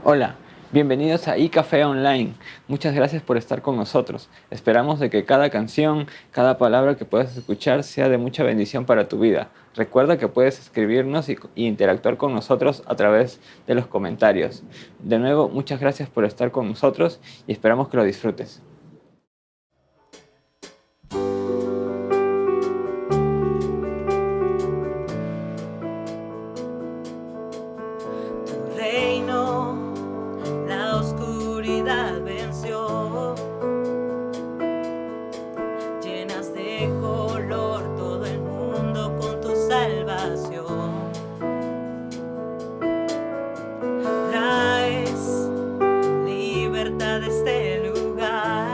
Hola, bienvenidos a iCafé Online. Muchas gracias por estar con nosotros. Esperamos de que cada canción, cada palabra que puedas escuchar sea de mucha bendición para tu vida. Recuerda que puedes escribirnos y interactuar con nosotros a través de los comentarios. De nuevo, muchas gracias por estar con nosotros y esperamos que lo disfrutes. Tu reino, la oscuridad venció. Llenas de color todo el mundo con tu salvación. Traes libertad a este lugar.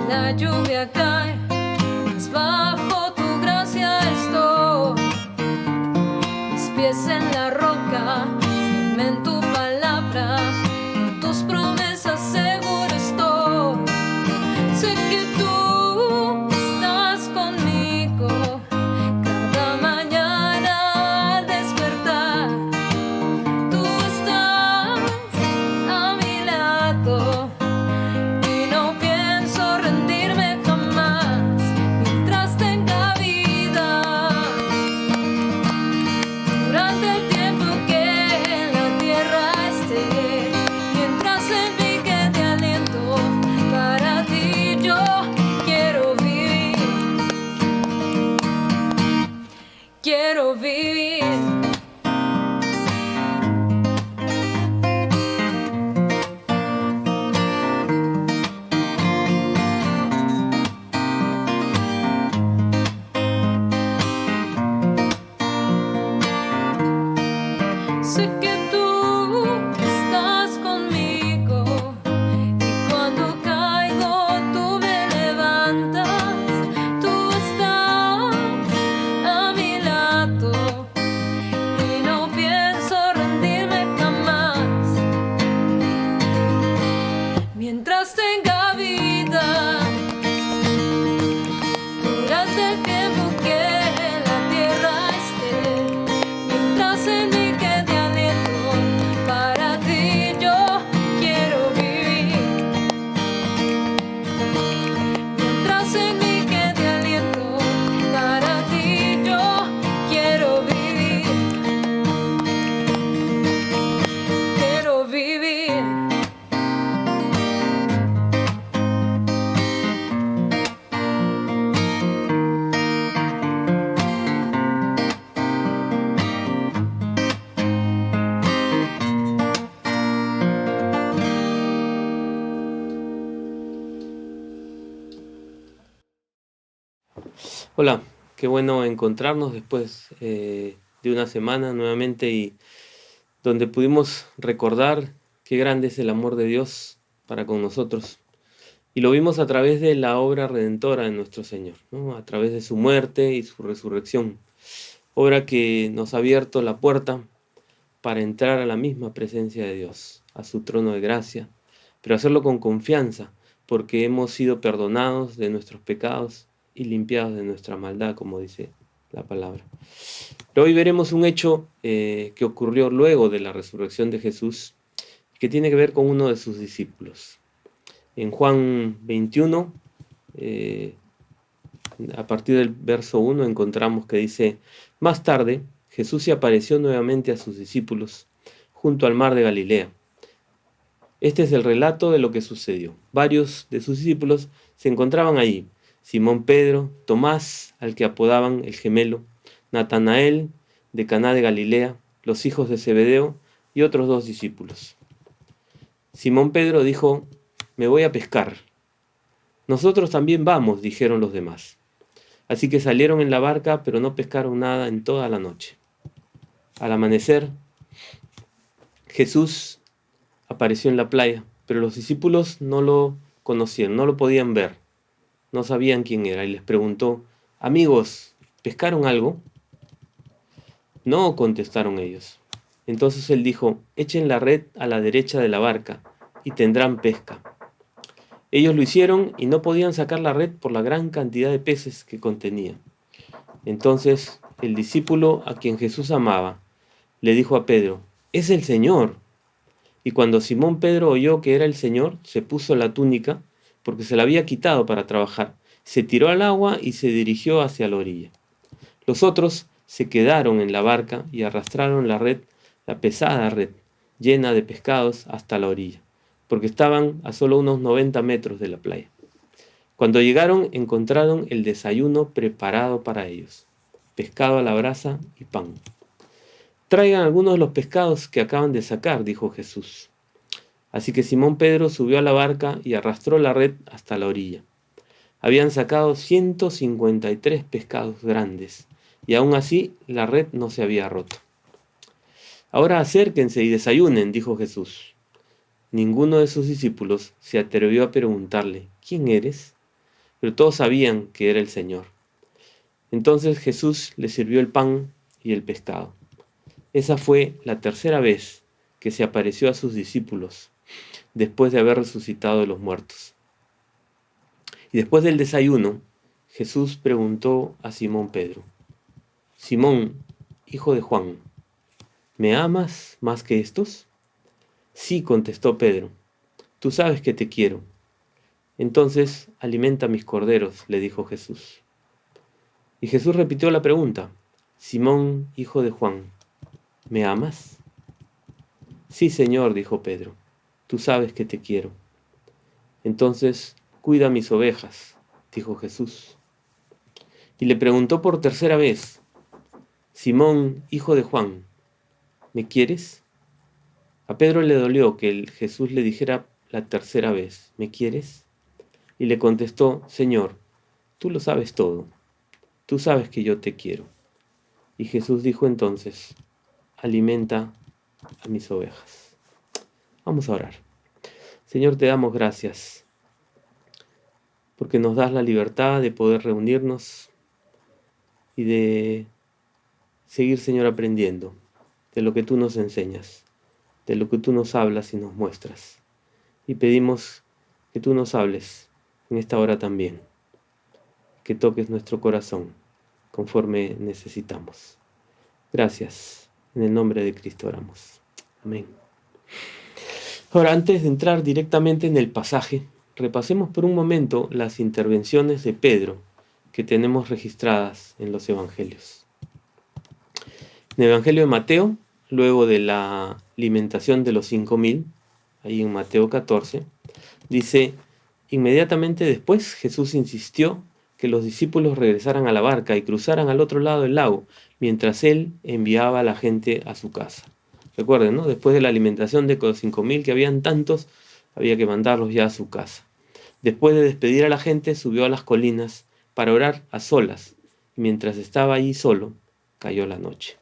La lluvia cae, mas bajo tu gracia estoy. Mis pies en la roca, firme en tu palabra, en tus promesas seguro estoy. Sé que tú estás conmigo cada mañana al despertar. Tú estás a mi lado y no pienso rendirme jamás mientras tenga vida. Durante el tiempo que en la tierra esté, mientras en mí quede aliento, para ti yo quiero vivir. Quiero vivir. Sé que tú estás conmigo y cuando caigo tú me levantas. Tú estás a mi lado y no pienso rendirme jamás mientras tenga vida. Durante el tiempo que en la tierra esté, mientras en mí quede aliento, para ti yo quiero vivir. Mientras en mí quede aliento, para ti yo quiero vivir. Quiero vivir. Hola, qué bueno encontrarnos después de una semana nuevamente y donde pudimos recordar qué grande es el amor de Dios para con nosotros. Y lo vimos a través de la obra redentora de nuestro Señor, ¿no? A través de su muerte y su resurrección. Obra que nos ha abierto la puerta para entrar a la misma presencia de Dios, a su trono de gracia, pero hacerlo con confianza, porque hemos sido perdonados de nuestros pecados y limpiados de nuestra maldad, como dice la palabra. Pero hoy veremos un hecho que ocurrió luego de la resurrección de Jesús, que tiene que ver con uno de sus discípulos. En Juan 21, a partir del verso 1, encontramos que dice: más tarde, Jesús se apareció nuevamente a sus discípulos junto al mar de Galilea. Este es el relato de lo que sucedió. Varios de sus discípulos se encontraban allí: Simón Pedro, Tomás, al que apodaban el gemelo, Natanael, de Caná de Galilea, los hijos de Zebedeo y otros 2 discípulos. Simón Pedro dijo: me voy a pescar. Nosotros también vamos, dijeron los demás. Así que salieron en la barca, pero no pescaron nada en toda la noche. Al amanecer, Jesús apareció en la playa, pero los discípulos no lo conocían, no lo podían ver, no sabían quién era, y les preguntó: amigos, ¿pescaron algo? No, contestaron ellos. Entonces él dijo: echen la red a la derecha de la barca y tendrán pesca. Ellos lo hicieron y no podían sacar la red por la gran cantidad de peces que contenía. Entonces el discípulo a quien Jesús amaba le dijo a Pedro: es el Señor. Y cuando Simón Pedro oyó que era el Señor, se puso la túnica, porque se la había quitado para trabajar, se tiró al agua y se dirigió hacia la orilla. Los otros se quedaron en la barca y arrastraron la pesada red, llena de pescados, hasta la orilla, porque estaban a solo unos 90 metros de la playa. Cuando llegaron, encontraron el desayuno preparado para ellos: pescado a la brasa y pan. Traigan algunos de los pescados que acaban de sacar, dijo Jesús. Así que Simón Pedro subió a la barca y arrastró la red hasta la orilla. Habían sacado 153 pescados grandes, y aún así la red no se había roto. Ahora acérquense y desayunen, dijo Jesús. Ninguno de sus discípulos se atrevió a preguntarle: ¿quién eres? pero todos sabían que era el Señor. Entonces Jesús les sirvió el pan y el pescado. Esa fue la tercera vez que se apareció a sus discípulos después de haber resucitado de los muertos. Y después del desayuno, Jesús preguntó a Simón Pedro: Simón, hijo de Juan, ¿me amas más que estos? Sí, contestó Pedro, tú sabes que te quiero. Entonces, alimenta mis corderos, le dijo Jesús. Y Jesús repitió la pregunta: Simón, hijo de Juan, ¿me amas? Sí, Señor, dijo Pedro, tú sabes que te quiero. Entonces, cuida mis ovejas, dijo Jesús. Y le preguntó por tercera vez: Simón, hijo de Juan, ¿me quieres? A Pedro le dolió que Jesús le dijera la tercera vez: ¿me quieres? Y le contestó: Señor, tú lo sabes todo, tú sabes que yo te quiero. Y Jesús dijo entonces: alimenta a mis ovejas. Vamos a orar. Señor, te damos gracias porque nos das la libertad de poder reunirnos y de seguir, Señor, aprendiendo de lo que tú nos enseñas, de lo que tú nos hablas y nos muestras. Y pedimos que tú nos hables en esta hora también, que toques nuestro corazón conforme necesitamos. Gracias. En el nombre de Cristo oramos. Amén. Ahora, antes de entrar directamente en el pasaje, repasemos por un momento las intervenciones de Pedro que tenemos registradas en los evangelios. En el Evangelio de Mateo, luego de la alimentación de los 5.000, ahí en Mateo 14, dice: inmediatamente después Jesús insistió que los discípulos regresaran a la barca y cruzaran al otro lado del lago, mientras él enviaba a la gente a su casa. Recuerden, ¿no? Después de la alimentación de los 5.000, que habían tantos, había que mandarlos ya a su casa. Después de despedir a la gente, subió a las colinas para orar a solas, y mientras estaba allí solo, cayó la noche.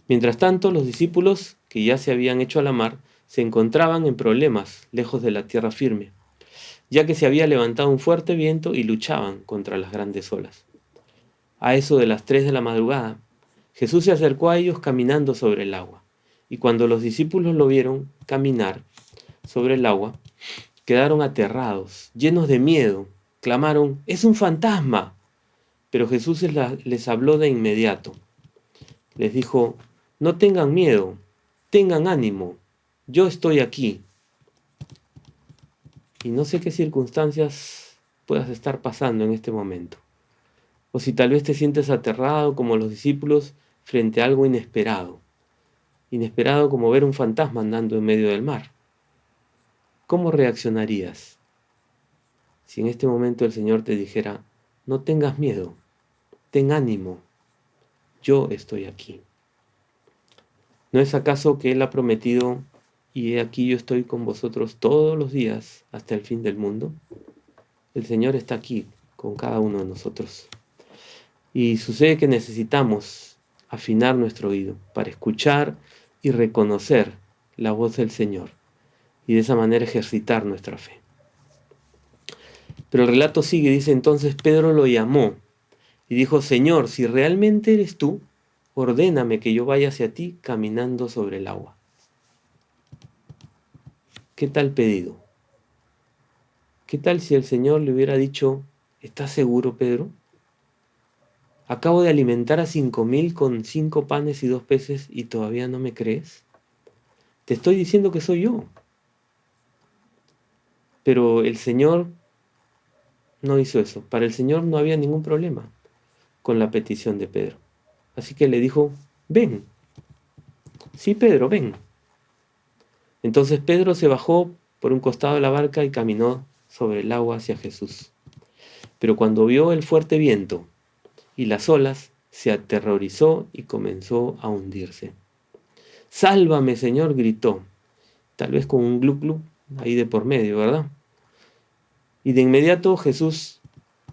Mientras tanto, los discípulos, que ya se habían hecho a la mar, se encontraban en problemas lejos de la tierra firme, ya que se había levantado un fuerte viento y luchaban contra las grandes olas. A eso de las 3 de la madrugada, Jesús se acercó a ellos caminando sobre el agua, y cuando los discípulos lo vieron caminar sobre el agua, quedaron aterrados, llenos de miedo, clamaron: ¡es un fantasma! Pero Jesús les habló de inmediato. Les dijo: no tengan miedo, tengan ánimo, yo estoy aquí. Y no sé qué circunstancias puedas estar pasando en este momento. O si tal vez te sientes aterrado como los discípulos frente a algo inesperado. Inesperado como ver un fantasma andando en medio del mar. ¿Cómo reaccionarías si en este momento el Señor te dijera: no tengas miedo, ten ánimo, yo estoy aquí? ¿No es acaso que Él ha prometido: y he aquí yo estoy con vosotros todos los días hasta el fin del mundo? El Señor está aquí con cada uno de nosotros. Y sucede que necesitamos afinar nuestro oído para escuchar y reconocer la voz del Señor y de esa manera ejercitar nuestra fe. Pero el relato sigue, dice: entonces Pedro lo llamó y dijo: Señor, si realmente eres tú, ordéname que yo vaya hacia ti caminando sobre el agua. ¿Qué tal pedido? ¿Qué tal si el Señor le hubiera dicho: ¿estás seguro, Pedro? Acabo de alimentar a 5.000 con 5 panes y 2 peces y todavía no me crees. Te estoy diciendo que soy yo. Pero el Señor no hizo eso. Para el Señor no había ningún problema con la petición de Pedro. Así que le dijo: ven. Sí, Pedro, ven. Entonces Pedro se bajó por un costado de la barca y caminó sobre el agua hacia Jesús. Pero cuando vio el fuerte viento y las olas, se aterrorizó y comenzó a hundirse. ¡Sálvame, Señor!, gritó, tal vez con un glu glu ahí de por medio, ¿verdad? Y de inmediato Jesús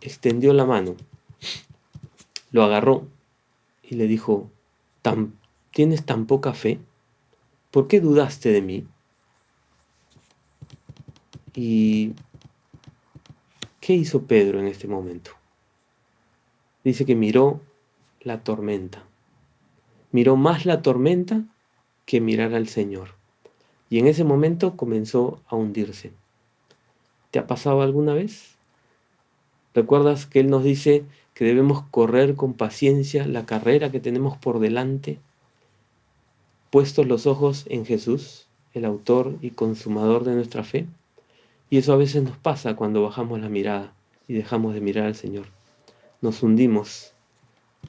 extendió la mano, lo agarró y le dijo: ¿tienes tan poca fe? ¿Por qué dudaste de mí? ¿Y ¿Qué hizo Pedro en este momento? Dice que miró la tormenta. Miró más la tormenta que mirar al Señor. Y en ese momento comenzó a hundirse. ¿Te ha pasado alguna vez? ¿Recuerdas que Él nos dice que debemos correr con paciencia la carrera que tenemos por delante, puestos los ojos en Jesús, el autor y consumador de nuestra fe? Y eso a veces nos pasa cuando bajamos la mirada y dejamos de mirar al Señor. Nos hundimos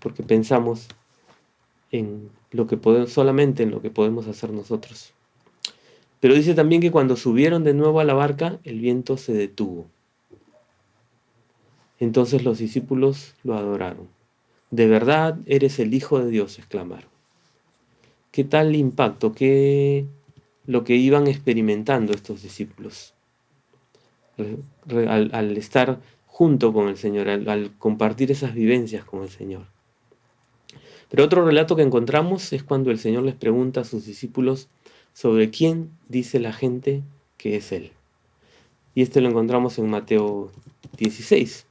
porque pensamos en lo que podemos, solamente en lo que podemos hacer nosotros. Pero dice también que cuando subieron de nuevo a la barca, el viento se detuvo. Entonces los discípulos lo adoraron. De verdad eres el Hijo de Dios, exclamaron. ¿Qué tal impacto? ¿Qué lo que iban experimentando estos discípulos? Al estar junto con el Señor, al compartir esas vivencias con el Señor. Pero otro relato que encontramos es cuando el Señor les pregunta a sus discípulos sobre quién dice la gente que es Él. Y este lo encontramos en Mateo 16.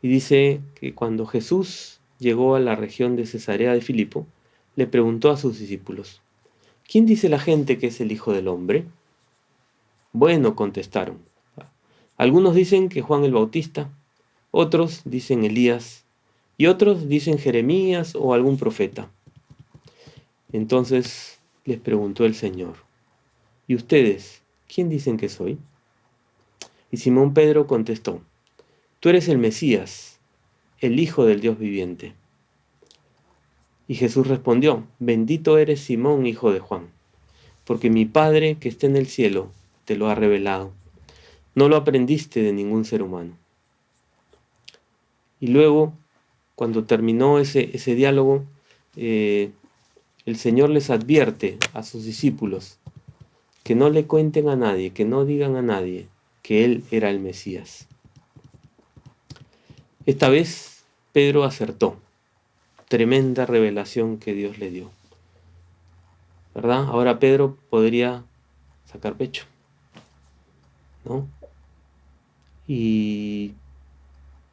Y dice que cuando Jesús llegó a la región de Cesarea de Filipo, le preguntó a sus discípulos, ¿quién dice la gente que es el Hijo del Hombre? Bueno, contestaron. Algunos dicen que Juan el Bautista, otros dicen Elías, y otros dicen Jeremías o algún profeta. Entonces les preguntó el Señor, ¿y ustedes, quién dicen que soy? Y Simón Pedro contestó, tú eres el Mesías, el Hijo del Dios viviente. Y Jesús respondió, bendito eres Simón, hijo de Juan, porque mi Padre que está en el cielo te lo ha revelado. No lo aprendiste de ningún ser humano. Y luego, cuando terminó ese diálogo, el Señor les advierte a sus discípulos que no le cuenten a nadie, que no digan a nadie que Él era el Mesías. Esta vez Pedro acertó. Tremenda revelación que Dios le dio. ¿Verdad? Ahora Pedro podría sacar pecho, ¿no? Y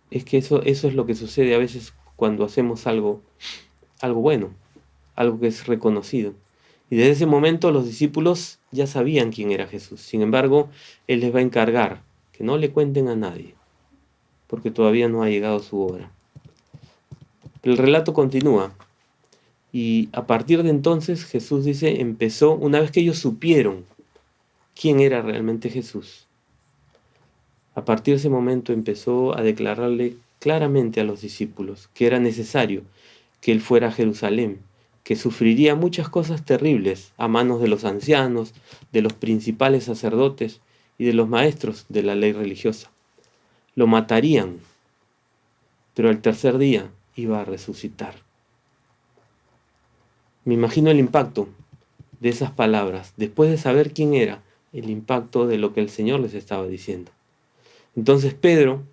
es que eso es lo que sucede a veces cuando hacemos algo bueno, algo que es reconocido. Y desde ese momento los discípulos ya sabían quién era Jesús. Sin embargo, Él les va a encargar que no le cuenten a nadie, porque todavía no ha llegado su hora. El relato continúa. Y a partir de entonces Jesús dice, empezó, una vez que ellos supieron quién era realmente Jesús, a partir de ese momento empezó a declararle claramente a los discípulos que era necesario que Él fuera a Jerusalén, que sufriría muchas cosas terribles a manos de los ancianos, de los principales sacerdotes y de los maestros de la ley religiosa. Lo matarían, pero al tercer día iba a resucitar. Me imagino el impacto de esas palabras, después de saber quién era, el impacto de lo que el Señor les estaba diciendo. Entonces Pedro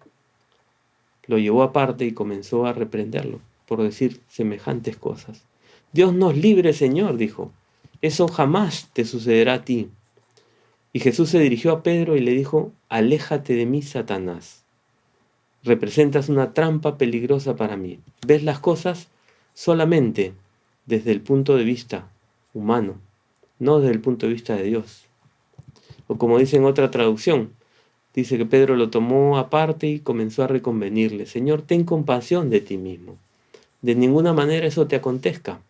lo llevó aparte y comenzó a reprenderlo por decir semejantes cosas. Dios nos libre, Señor, dijo, eso jamás te sucederá a ti. Y Jesús se dirigió a Pedro y le dijo, aléjate de mí, Satanás. Representas una trampa peligrosa para mí. Ves las cosas solamente desde el punto de vista humano, no desde el punto de vista de Dios. O como dice en otra traducción, dice que Pedro lo tomó aparte y comenzó a reconvenirle, Señor, ten compasión de ti mismo. De ninguna manera eso te acontezca.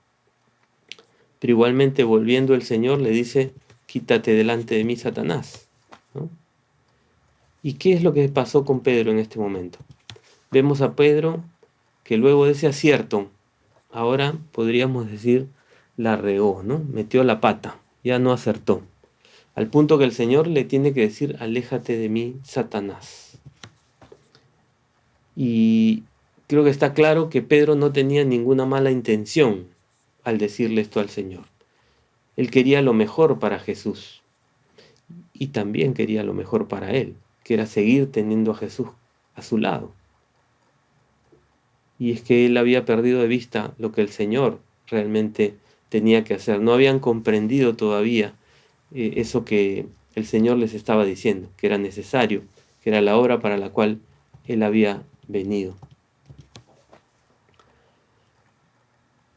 Pero igualmente volviendo el Señor le dice, quítate delante de mí, Satanás, ¿no? ¿Y qué es lo que pasó con Pedro en este momento? Vemos a Pedro que luego de ese acierto, ahora podríamos decir, la regó, ¿no? Metió la pata, ya no acertó. Al punto que el Señor le tiene que decir, aléjate de mí, Satanás. Y creo que está claro que Pedro no tenía ninguna mala intención al decirle esto al Señor. Él quería lo mejor para Jesús y también quería lo mejor para él, que era seguir teniendo a Jesús a su lado. Y es que él había perdido de vista lo que el Señor realmente tenía que hacer. No habían comprendido todavía eso que el Señor les estaba diciendo, que era necesario, que era la obra para la cual Él había venido.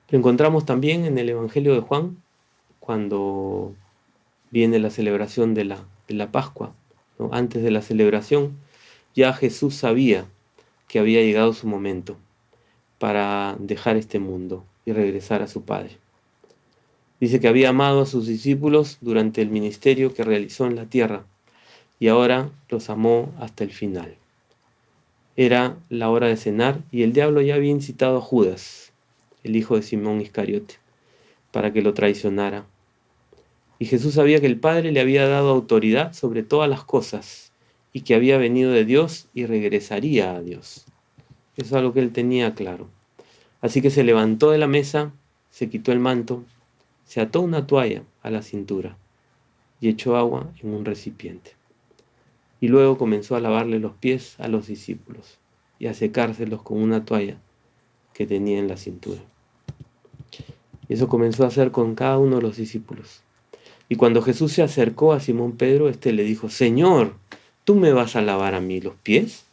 Lo encontramos también en el Evangelio de Juan, cuando viene la celebración de la Pascua, ¿no? Antes de la celebración, ya Jesús sabía que había llegado su momento para dejar este mundo y regresar a su Padre. Dice que había amado a sus discípulos durante el ministerio que realizó en la tierra y ahora los amó hasta el final. Era la hora de cenar y el diablo ya había incitado a Judas, el hijo de Simón Iscariote, para que lo traicionara. Y Jesús sabía que el Padre le había dado autoridad sobre todas las cosas y que había venido de Dios y regresaría a Dios. Eso es algo que él tenía claro. Así que se levantó de la mesa, se quitó el manto, se ató una toalla a la cintura y echó agua en un recipiente. Y luego comenzó a lavarle los pies a los discípulos y a secárselos con una toalla que tenía en la cintura. Y eso comenzó a hacer con cada uno de los discípulos. Y cuando Jesús se acercó a Simón Pedro, éste le dijo: Señor, ¿tú me vas a lavar a mí los pies?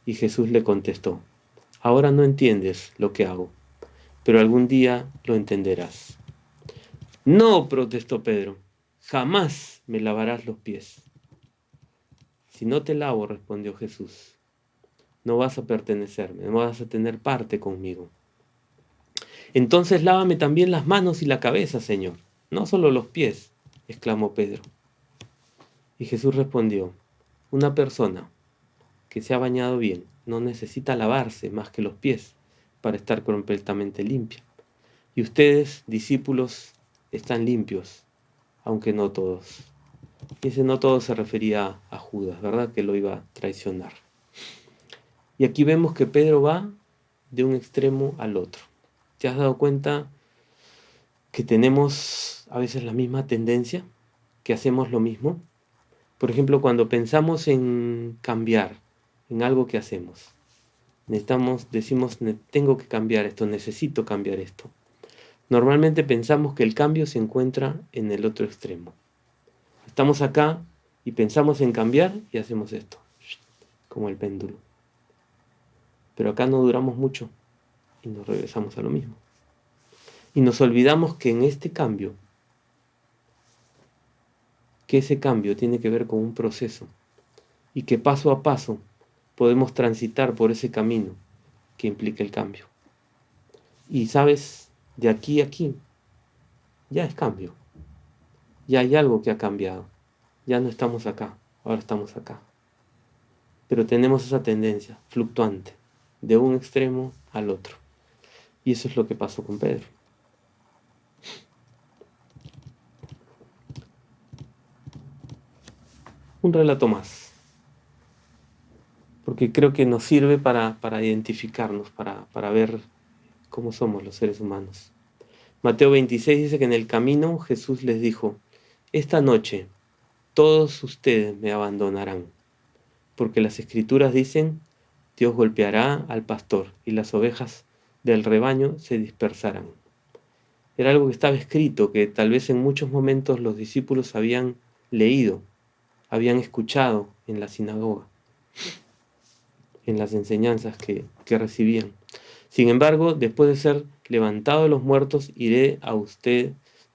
Y Jesús le contestó: ahora no entiendes lo que hago, pero algún día lo entenderás. No, protestó Pedro, jamás me lavarás los pies. Si no te lavo, respondió Jesús, no vas a pertenecerme, no vas a tener parte conmigo. Entonces lávame también las manos y la cabeza, Señor, no solo los pies, exclamó Pedro. Y Jesús respondió: una persona que se ha bañado bien no necesita lavarse más que los pies para estar completamente limpia. Y ustedes, discípulos, están limpios, aunque no todos. Y ese no todos se refería a Judas, ¿verdad? Que lo iba a traicionar. Y aquí vemos que Pedro va de un extremo al otro. ¿Te has dado cuenta que tenemos a veces la misma tendencia? ¿Que hacemos lo mismo? Por ejemplo, cuando pensamos en cambiar en algo que hacemos, decimos, tengo que cambiar esto, necesito cambiar esto. Normalmente pensamos que el cambio se encuentra en el otro extremo. Estamos acá y pensamos en cambiar y hacemos esto, como el péndulo. Pero acá no duramos mucho y nos regresamos a lo mismo. Y nos olvidamos que en este cambio, que ese cambio tiene que ver con un proceso y que paso a paso podemos transitar por ese camino que implica el cambio. Y sabes, de aquí a aquí, ya es cambio. Ya hay algo que ha cambiado. Ya no estamos acá, ahora estamos acá. Pero tenemos esa tendencia fluctuante, de un extremo al otro. Y eso es lo que pasó con Pedro. Un relato más, porque creo que nos sirve para identificarnos, para ver cómo somos los seres humanos. Mateo 26 dice que en el camino Jesús les dijo: esta noche todos ustedes me abandonarán, porque las Escrituras dicen: Dios golpeará al pastor y las ovejas del rebaño se dispersarán. Era algo que estaba escrito, que tal vez en muchos momentos los discípulos habían leído, habían escuchado en la sinagoga, en las enseñanzas que recibían. Sin embargo, después de ser levantado de los muertos, iré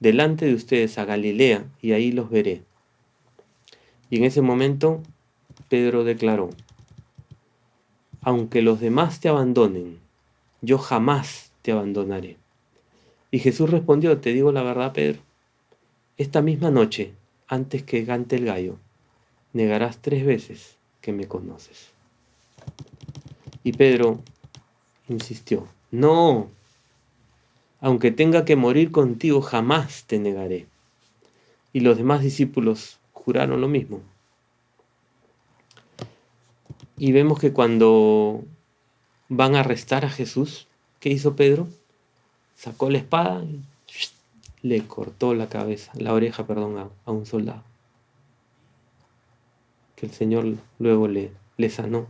delante de ustedes a Galilea, y ahí los veré. Y en ese momento Pedro declaró: aunque los demás te abandonen, yo jamás te abandonaré. Y Jesús respondió: te digo la verdad, Pedro, esta misma noche, antes que cante el gallo, negarás 3 veces que me conoces. Y Pedro insistió: no, aunque tenga que morir contigo, jamás te negaré. Y los demás discípulos juraron lo mismo. Y vemos que cuando van a arrestar a Jesús, ¿qué hizo Pedro? Sacó la espada y le cortó la oreja a un soldado, que el Señor luego le sanó.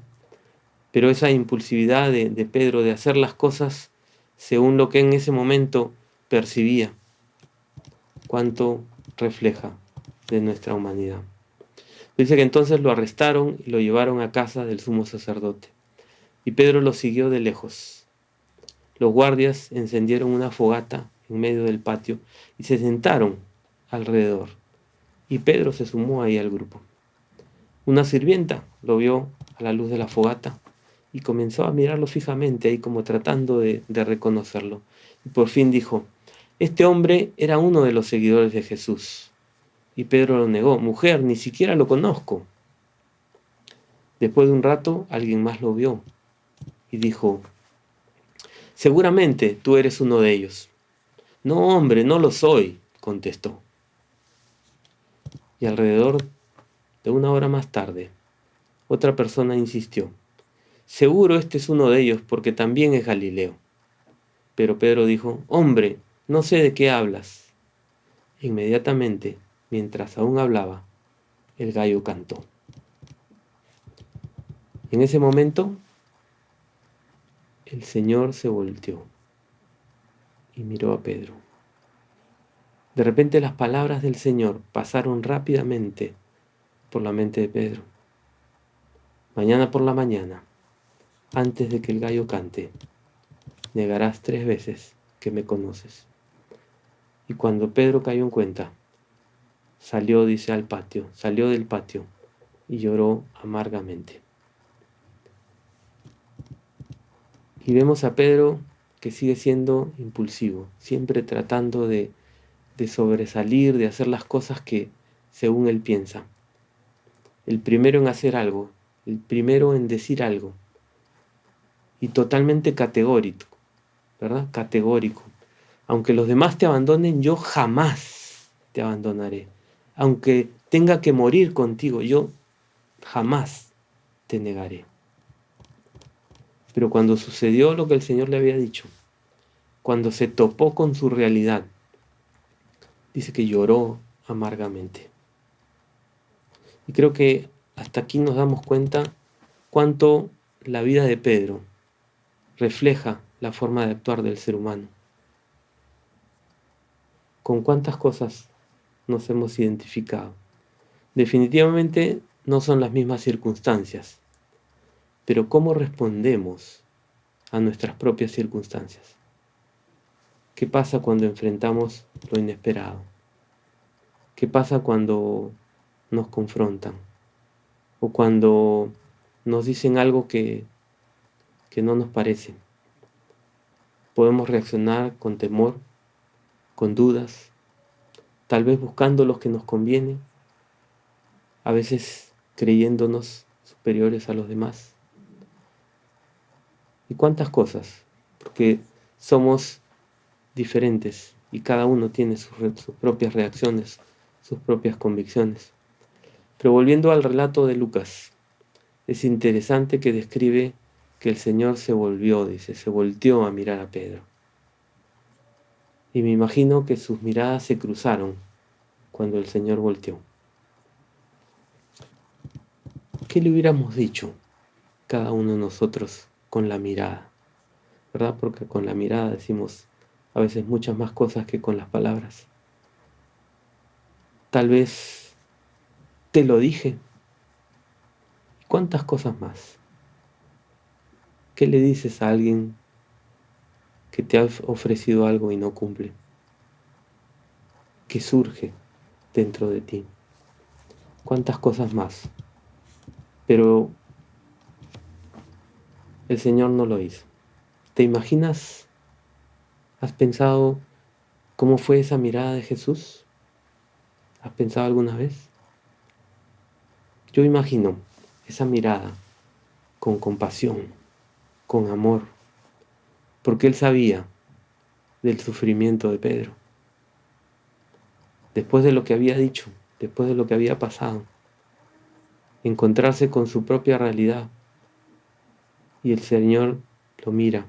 Pero esa impulsividad de Pedro de hacer las cosas según lo que en ese momento percibía, ¿cuánto refleja de nuestra humanidad? Dice que entonces lo arrestaron y lo llevaron a casa del sumo sacerdote. Y Pedro lo siguió de lejos. Los guardias encendieron una fogata en medio del patio y se sentaron alrededor. Y Pedro se sumó ahí al grupo. Una sirvienta lo vio a la luz de la fogata y comenzó a mirarlo fijamente ahí como tratando de reconocerlo. Y por fin dijo, este hombre era uno de los seguidores de Jesús. Y Pedro lo negó, mujer, ni siquiera lo conozco. Después de un rato, alguien más lo vio y dijo, seguramente tú eres uno de ellos. No, hombre, no lo soy, contestó. Y alrededor de una hora más tarde, otra persona insistió, seguro este es uno de ellos porque también es Galileo. Pero Pedro dijo, hombre, no sé de qué hablas. Inmediatamente, mientras aún hablaba, el gallo cantó. En ese momento, el Señor se volteó y miró a Pedro. De repente las palabras del Señor pasaron rápidamente por la mente de Pedro. Mañana por la mañana, antes de que el gallo cante, negarás 3 veces que me conoces. Y cuando Pedro cayó en cuenta, salió, dice, salió del patio y lloró amargamente. Y vemos a Pedro que sigue siendo impulsivo, siempre tratando de sobresalir, de hacer las cosas que según él piensa. El primero en hacer algo, el primero en decir algo. Y totalmente categórico, ¿verdad? Categórico. Aunque los demás te abandonen, yo jamás te abandonaré. Aunque tenga que morir contigo, yo jamás te negaré. Pero cuando sucedió lo que el Señor le había dicho, cuando se topó con su realidad, dice que lloró amargamente. Y creo que hasta aquí nos damos cuenta cuánto la vida de Pedro refleja la forma de actuar del ser humano. Con cuántas cosas nos hemos identificado. Definitivamente no son las mismas circunstancias, pero ¿cómo respondemos a nuestras propias circunstancias? ¿Qué pasa cuando enfrentamos lo inesperado? ¿Qué pasa cuando nos confrontan? O cuando nos dicen algo que no nos parece. Podemos reaccionar con temor, con dudas, tal vez buscando los que nos conviene, a veces creyéndonos superiores a los demás. ¿Y cuántas cosas? Porque somos diferentes y cada uno tiene sus propias reacciones, sus propias convicciones. Pero volviendo al relato de Lucas, es interesante que describe que el Señor se volvió, dice, se volteó a mirar a Pedro. Y me imagino que sus miradas se cruzaron cuando el Señor volteó. ¿Qué le hubiéramos dicho cada uno de nosotros con la mirada? ¿Verdad? Porque con la mirada decimos a veces muchas más cosas que con las palabras. Tal vez te lo dije. ¿Cuántas cosas más? ¿Qué le dices a alguien que te ha ofrecido algo y no cumple? ¿Qué surge dentro de ti? ¿Cuántas cosas más? Pero el Señor no lo hizo. ¿Te imaginas? ¿Has pensado cómo fue esa mirada de Jesús? ¿Has pensado alguna vez? Yo imagino esa mirada con compasión, con amor, porque Él sabía del sufrimiento de Pedro. Después de lo que había dicho, después de lo que había pasado, encontrarse con su propia realidad, y el Señor lo mira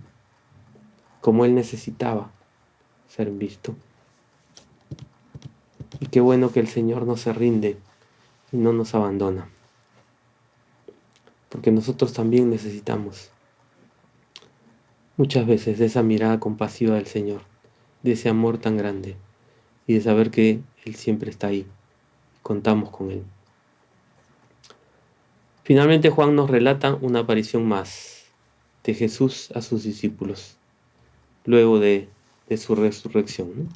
como Él necesitaba ser visto. Y qué bueno que el Señor no se rinde y no nos abandona, porque nosotros también necesitamos muchas veces de esa mirada compasiva del Señor, de ese amor tan grande y de saber que Él siempre está ahí, contamos con Él. Finalmente Juan nos relata una aparición más de Jesús a sus discípulos, luego de su resurrección, ¿no?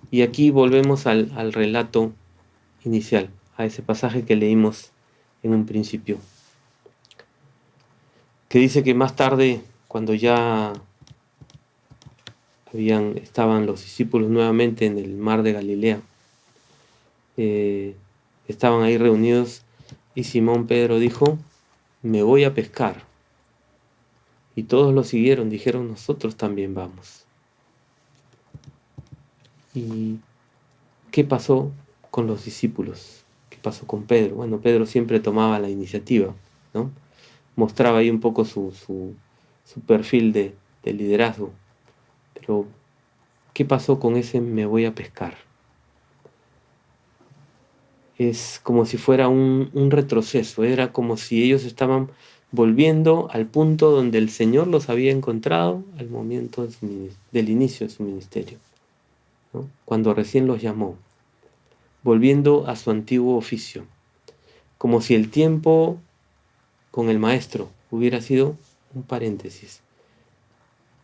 Y aquí volvemos al relato inicial, a ese pasaje que leímos en un principio, que dice que más tarde, cuando ya estaban los discípulos nuevamente en el mar de Galilea, estaban ahí reunidos y Simón Pedro dijo: me voy a pescar. Y todos lo siguieron, dijeron: nosotros también vamos. ¿Y qué pasó con los discípulos? ¿Qué pasó con Pedro? Bueno, Pedro siempre tomaba la iniciativa, ¿no? Mostraba ahí un poco su perfil de liderazgo. Pero, ¿qué pasó con ese me voy a pescar? Es como si fuera un retroceso, era como si ellos estaban volviendo al punto donde el Señor los había encontrado al momento del inicio de su ministerio, ¿no? Cuando recién los llamó, volviendo a su antiguo oficio, como si el tiempo con el Maestro hubiera sido un paréntesis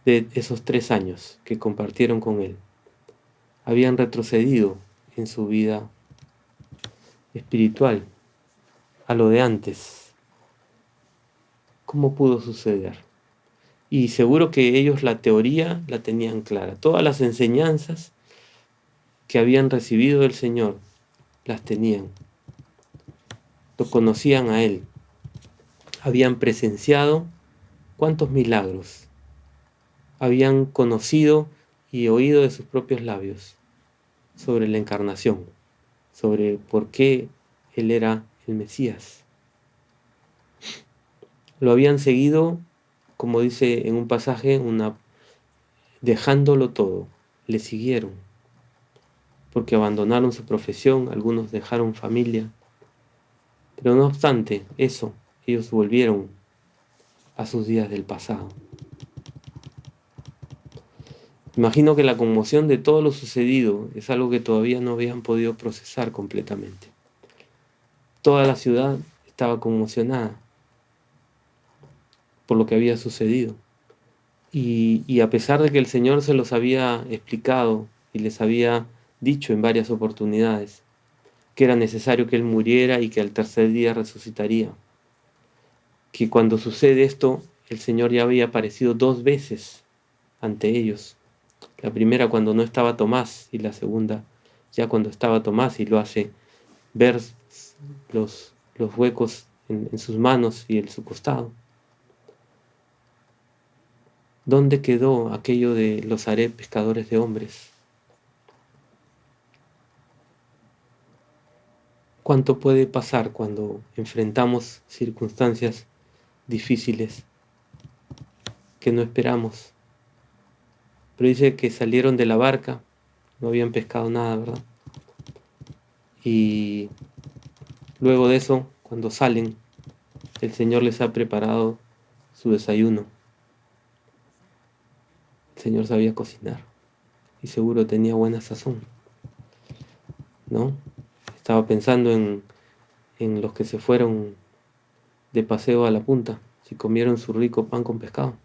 de esos 3 años que compartieron con Él. Habían retrocedido en su vida espiritual a lo de antes. ¿Cómo pudo suceder? Y seguro que ellos la teoría la tenían clara. Todas las enseñanzas que habían recibido del Señor las tenían. Lo conocían a Él. Habían presenciado cuántos milagros. Habían conocido y oído de sus propios labios sobre la encarnación, sobre por qué Él era el Mesías. Lo habían seguido, como dice en un pasaje, dejándolo todo. Le siguieron, porque abandonaron su profesión, algunos dejaron familia. Pero no obstante eso, ellos volvieron a sus días del pasado. Imagino que la conmoción de todo lo sucedido es algo que todavía no habían podido procesar completamente. Toda la ciudad estaba conmocionada por lo que había sucedido. Y a pesar de que el Señor se los había explicado y les había dicho en varias oportunidades que era necesario que Él muriera y que al tercer día resucitaría, que cuando sucede esto, el Señor ya había aparecido 2 veces ante ellos. La primera cuando no estaba Tomás y la segunda ya cuando estaba Tomás y lo hace ver los huecos en sus manos y en su costado. ¿Dónde quedó aquello de los haré pescadores de hombres? ¿Cuánto puede pasar cuando enfrentamos circunstancias difíciles que no esperamos? Pero dice que salieron de la barca, no habían pescado nada, ¿verdad? Y luego de eso, cuando salen, el Señor les ha preparado su desayuno. El Señor sabía cocinar y seguro tenía buena sazón, ¿no? Estaba pensando en los que se fueron de paseo a la punta, si comieron su rico pan con pescado.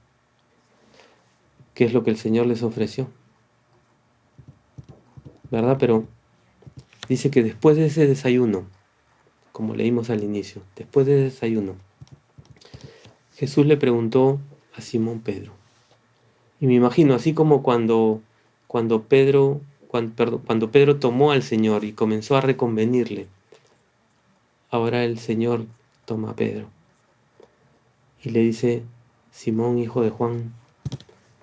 ¿Qué es lo que el Señor les ofreció? ¿Verdad? Pero dice que después de ese desayuno, como leímos al inicio, después de ese desayuno, Jesús le preguntó a Simón Pedro. Y me imagino, así como cuando Pedro tomó al Señor y comenzó a reconvenirle, ahora el Señor toma a Pedro y le dice: Simón, hijo de Juan,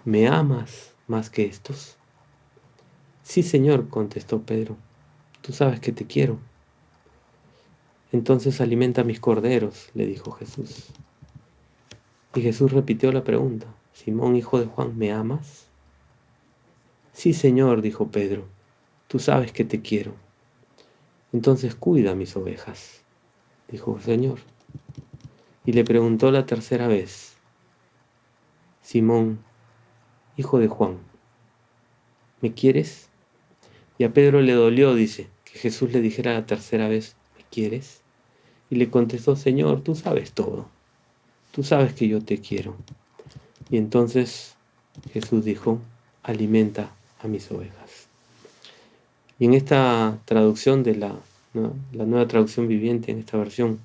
¿me amas más que estos? Sí, Señor, contestó Pedro, tú sabes que te quiero. Entonces alimenta mis corderos, le dijo Jesús. Y Jesús repitió la pregunta: Simón, hijo de Juan, ¿me amas? Sí, Señor, dijo Pedro, tú sabes que te quiero. Entonces cuida mis ovejas, dijo el Señor. Y le preguntó la tercera vez: Simón, hijo de Juan, ¿me quieres? Y a Pedro le dolió, dice, que Jesús le dijera la tercera vez: ¿me quieres? Y le contestó, Señor, tú sabes todo. Tú sabes que yo te quiero. Y entonces Jesús dijo, alimenta a mis ovejas. Y en esta traducción de la nueva traducción viviente, en esta versión,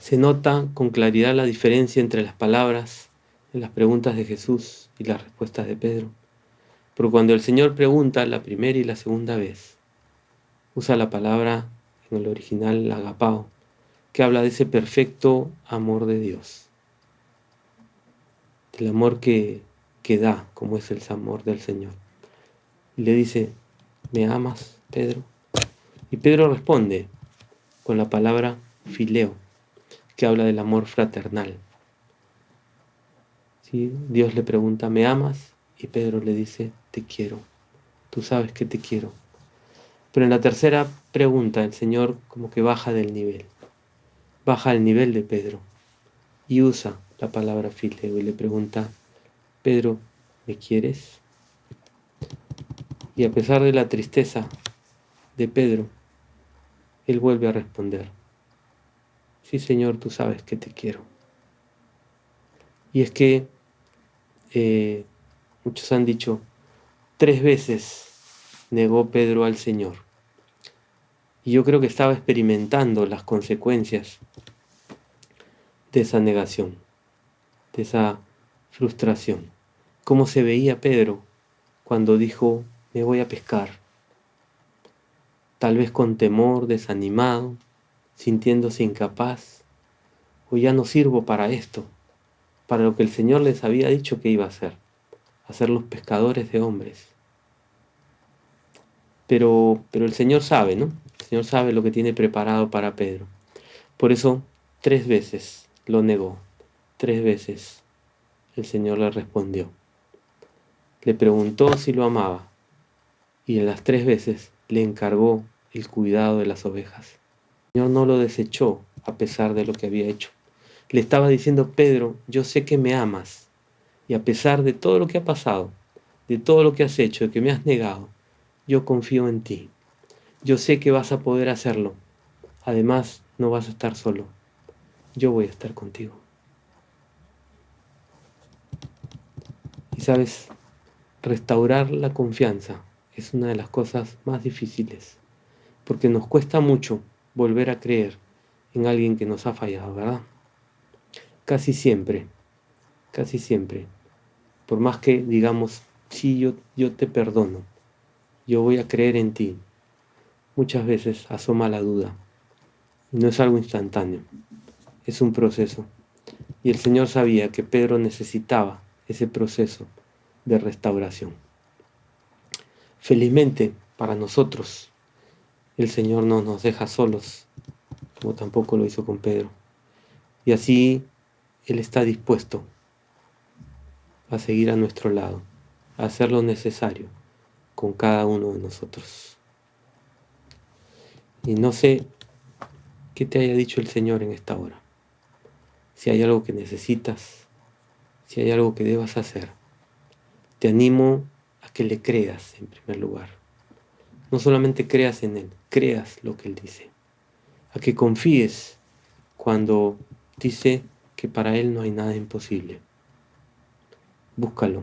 se nota con claridad la diferencia entre las palabras en las preguntas de Jesús y las respuestas de Pedro. Porque cuando el Señor pregunta la primera y la segunda vez, usa la palabra en el original agapao, que habla de ese perfecto amor de Dios, del amor que da, como es el amor del Señor. Y le dice, ¿me amas, Pedro? Y Pedro responde con la palabra fileo, que habla del amor fraternal. ¿Sí? Dios le pregunta, ¿me amas? Y Pedro le dice, te quiero. Tú sabes que te quiero. Pero en la tercera pregunta el Señor como que baja del nivel. Baja al nivel de Pedro y usa la palabra fileo y le pregunta, Pedro, ¿me quieres? Y a pesar de la tristeza de Pedro, él vuelve a responder, sí, Señor, tú sabes que te quiero. Y es que muchos han dicho, 3 veces negó Pedro al Señor. Y yo creo que estaba experimentando las consecuencias de esa negación, de esa frustración. Cómo se veía Pedro cuando dijo, me voy a pescar. Tal vez con temor, desanimado, sintiéndose incapaz, o ya no sirvo para esto, para lo que el Señor les había dicho que iba a hacer los pescadores de hombres. Pero el Señor sabe, ¿no? El Señor sabe lo que tiene preparado para Pedro. Por eso, 3 veces lo negó. 3 veces el Señor le respondió. Le preguntó si lo amaba y en las 3 veces le encargó el cuidado de las ovejas. El Señor no lo desechó a pesar de lo que había hecho. Le estaba diciendo, Pedro, yo sé que me amas y a pesar de todo lo que ha pasado, de todo lo que has hecho, de que me has negado, yo confío en ti. Yo sé que vas a poder hacerlo. Además, no vas a estar solo. Yo voy a estar contigo. Y sabes, restaurar la confianza es una de las cosas más difíciles, porque nos cuesta mucho volver a creer en alguien que nos ha fallado, ¿verdad? Casi siempre, por más que digamos, sí, yo te perdono, yo voy a creer en ti, muchas veces asoma la duda. No es algo instantáneo, es un proceso. Y el Señor sabía que Pedro necesitaba ese proceso de restauración. Felizmente para nosotros, el Señor no nos deja solos, como tampoco lo hizo con Pedro. Y así Él está dispuesto a seguir a nuestro lado, a hacer lo necesario con cada uno de nosotros. Y no sé qué te haya dicho el Señor en esta hora. Si hay algo que necesitas, si hay algo que debas hacer, te animo a que le creas en primer lugar. No solamente creas en Él, creas lo que Él dice. A que confíes cuando dice que para Él no hay nada imposible. Búscalo,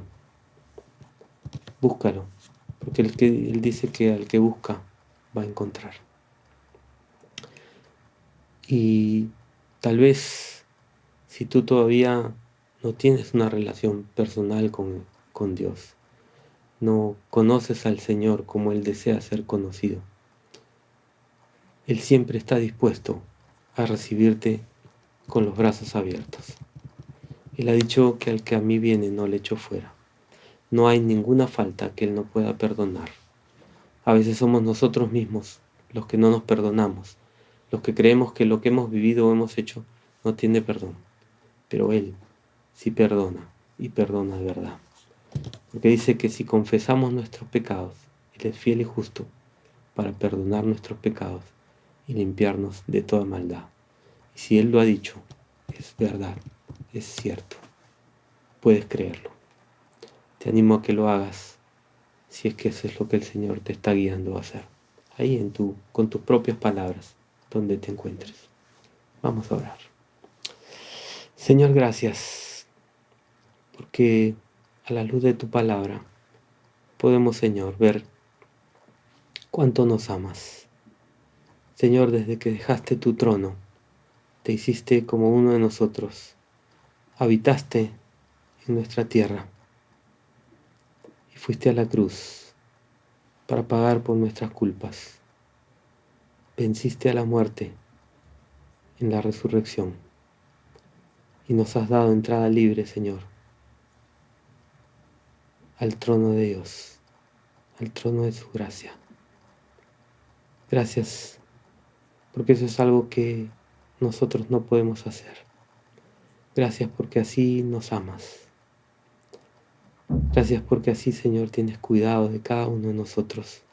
porque Él dice que al que busca va a encontrar. Y tal vez si tú todavía no tienes una relación personal con Dios, no conoces al Señor como Él desea ser conocido, Él siempre está dispuesto a recibirte con los brazos abiertos. Él ha dicho que al que a mí viene no le echo fuera. No hay ninguna falta que Él no pueda perdonar. A veces somos nosotros mismos los que no nos perdonamos, los que creemos que lo que hemos vivido o hemos hecho no tiene perdón. Pero Él sí perdona y perdona de verdad. Porque dice que si confesamos nuestros pecados, Él es fiel y justo para perdonar nuestros pecados y limpiarnos de toda maldad. Y si Él lo ha dicho, es verdad, es cierto. Puedes creerlo. Te animo a que lo hagas si es que eso es lo que el Señor te está guiando a hacer. Ahí con tus propias palabras. donde te encuentres. Vamos a orar. Señor, gracias, porque a la luz de tu palabra podemos, Señor, ver cuánto nos amas. Señor, desde que dejaste tu trono, te hiciste como uno de nosotros, habitaste en nuestra tierra y fuiste a la cruz para pagar por nuestras culpas. Venciste a la muerte en la resurrección y nos has dado entrada libre, Señor, al trono de Dios, al trono de su gracia. Gracias, porque eso es algo que nosotros no podemos hacer. Gracias porque así nos amas. Gracias porque así, Señor, tienes cuidado de cada uno de nosotros.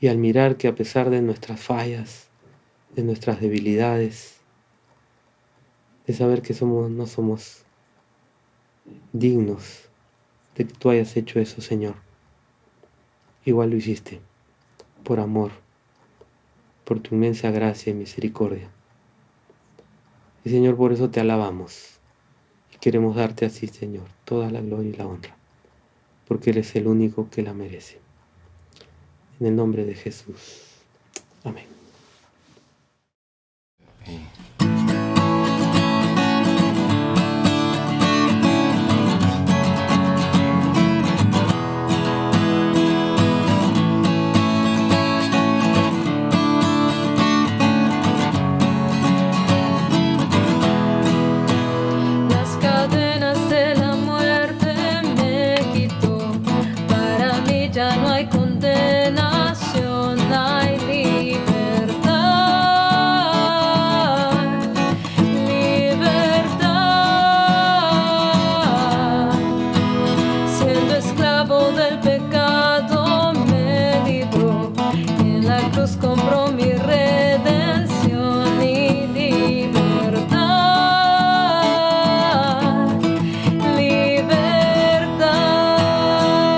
Y al mirar que a pesar de nuestras fallas, de nuestras debilidades, de saber que no somos dignos de que tú hayas hecho eso, Señor, igual lo hiciste, por amor, por tu inmensa gracia y misericordia. Y Señor, por eso te alabamos y queremos darte así, Señor, toda la gloria y la honra, porque eres el único que la merece. En el nombre de Jesús. Amén. Las cadenas de la muerte me quitó. Para mí ya no hay condenación, hay libertad. Libertad. Siendo esclavo del pecado me libró. En la cruz compró mi redención y libertad.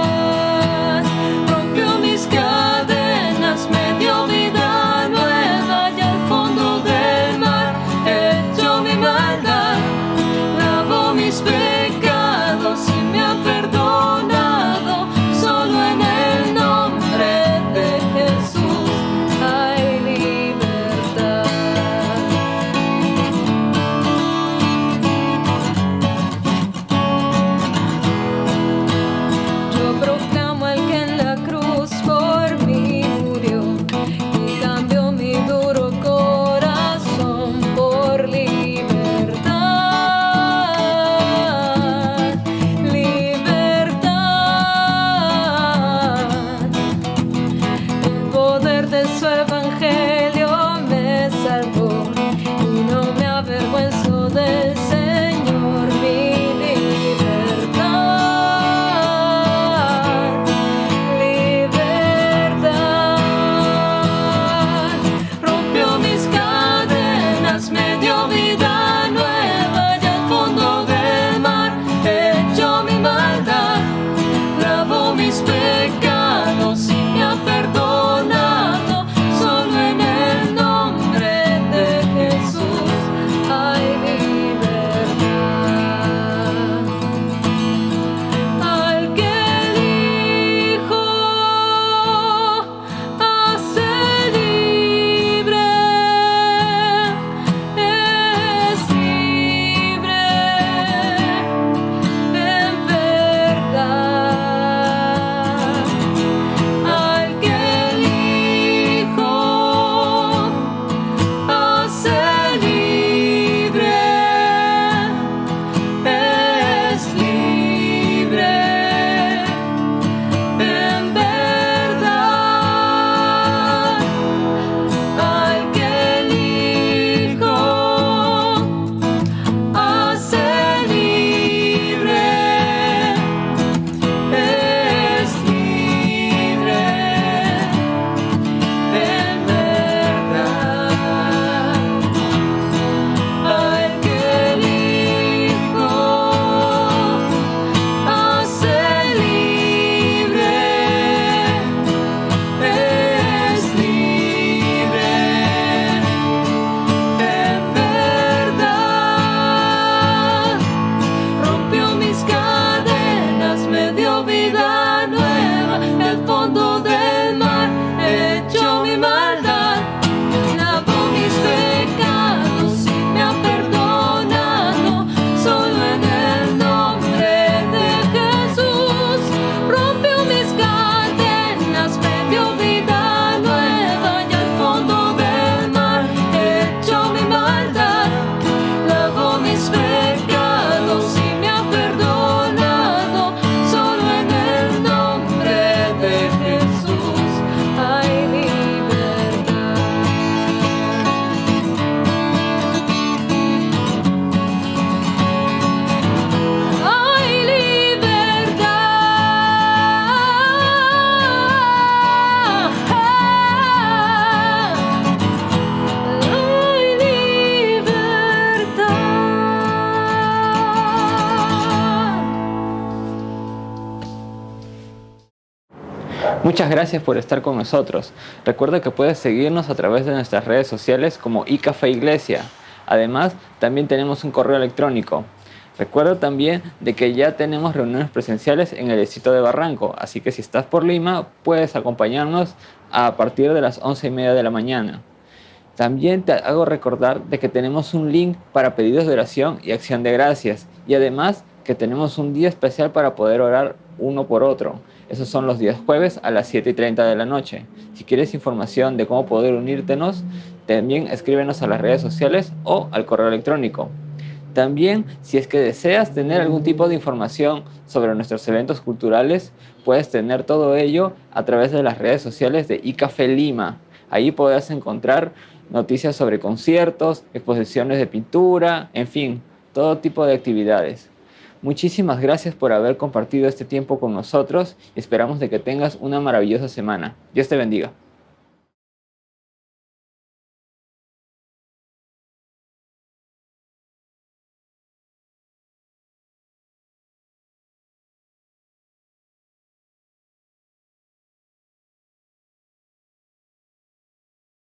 Libertad. Rompió mis cadenas, me dio vida nueva y al fondo del mar echó mi maldad. Lavó mis pecados y me ha perdonado. Solo en el nombre de Jesús hay libertad. Yo proclamo al que en la cruz por mí murió y cambió mi duro corazón por libertad. Muchas gracias por estar con nosotros. Recuerda que puedes seguirnos a través de nuestras redes sociales como iCafé Iglesia. Además, también tenemos un correo electrónico. Recuerda también de que ya tenemos reuniones presenciales en el distrito de Barranco, así que si estás por Lima, puedes acompañarnos a partir de las 11:30 de la mañana. También te hago recordar de que tenemos un link para pedidos de oración y acción de gracias, y además que tenemos un día especial para poder orar uno por otro. Esos son los días jueves a las 7:30 de la noche. Si quieres información de cómo poder unírtenos, también escríbenos a las redes sociales o al correo electrónico. También, si es que deseas tener algún tipo de información sobre nuestros eventos culturales, puedes tener todo ello a través de las redes sociales de iCafé Lima. Ahí podrás encontrar noticias sobre conciertos, exposiciones de pintura, en fin, todo tipo de actividades. Muchísimas gracias por haber compartido este tiempo con nosotros y esperamos de que tengas una maravillosa semana. Dios te bendiga.